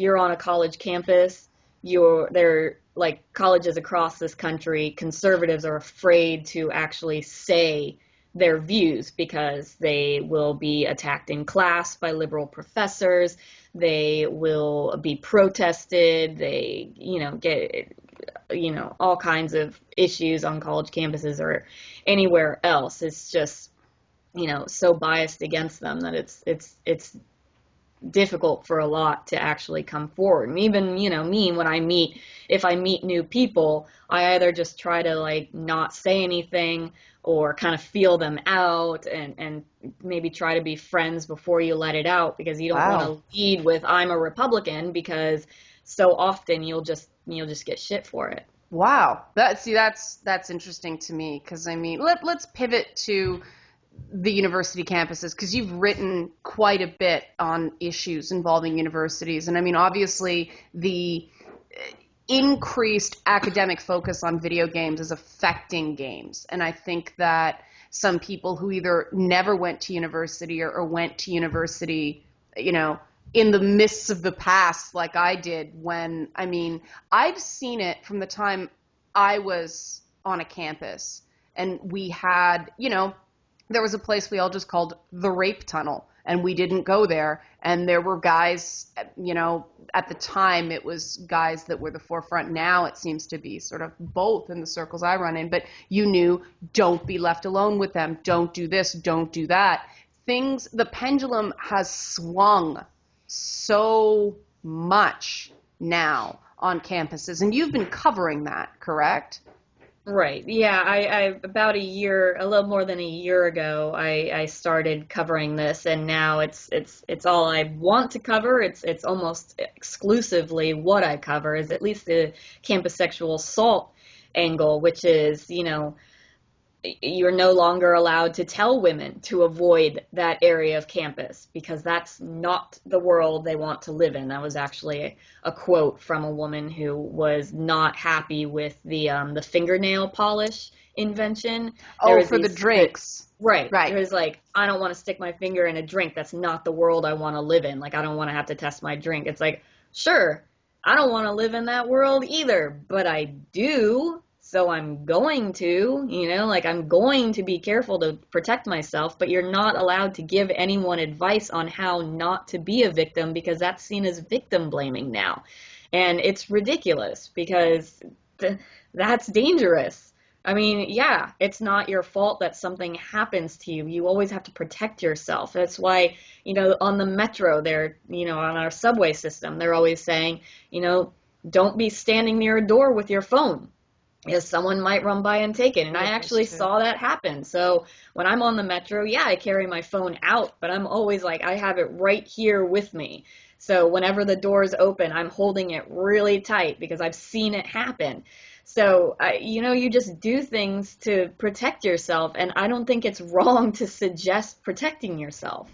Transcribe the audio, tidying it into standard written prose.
if you're on a college campus, they're like colleges across this country, conservatives are afraid to actually say their views because they will be attacked in class by liberal professors. They will be protested. They, get, all kinds of issues on college campuses or anywhere else. It's just, so biased against them that it's difficult for a lot to actually come forward. And even, me, if I meet new people, I either just try to like not say anything or kind of feel them out and maybe try to be friends before you let it out, because you don't want Wow. to lead with I'm a Republican, because so often you'll just get shit for it. Wow. That's interesting to me because I mean, let's pivot to the university campuses because you've written quite a bit on issues involving universities. And I mean, obviously, the increased academic focus on video games is affecting games. And I think that some people who either never went to university or went to university, in the mists of the past, like I did when, I mean, I've seen it from the time I was on a campus and we had, there was a place we all just called the rape tunnel, and we didn't go there. And there were guys, at the time it was guys that were the forefront. Now it seems to be sort of both in the circles I run in. But you knew, don't be left alone with them. Don't do this. Don't do that. The pendulum has swung so much now on campuses, and you've been covering that, correct? Right. Yeah, I about a little more than a year ago, I started covering this, and now it's all I want to cover. It's almost exclusively what I cover, is at least the campus sexual assault angle, which is, you're no longer allowed to tell women to avoid that area of campus because that's not the world they want to live in. That was actually a quote from a woman who was not happy with the fingernail polish invention. There Oh, was for the these drinks. Right. Right. There was like, I don't want to stick my finger in a drink. That's not the world I want to live in. Like, I don't want to have to test my drink. It's like, sure, I don't want to live in that world either, but I do. So I'm going to, like I'm going to be careful to protect myself, but you're not allowed to give anyone advice on how not to be a victim because that's seen as victim blaming now. And it's ridiculous because that's dangerous. I mean, yeah, it's not your fault that something happens to you. You always have to protect yourself. That's why, on the metro, on our subway system, they're always saying, don't be standing near a door with your phone. Yes, someone might run by and take it. And I That is actually true. saw that happen. So when I'm on the metro, yeah, I carry my phone out, but I'm always like, I have it right here with me. So whenever the doors open, I'm holding it really tight because I've seen it happen. So, you just do things to protect yourself. And I don't think it's wrong to suggest protecting yourself.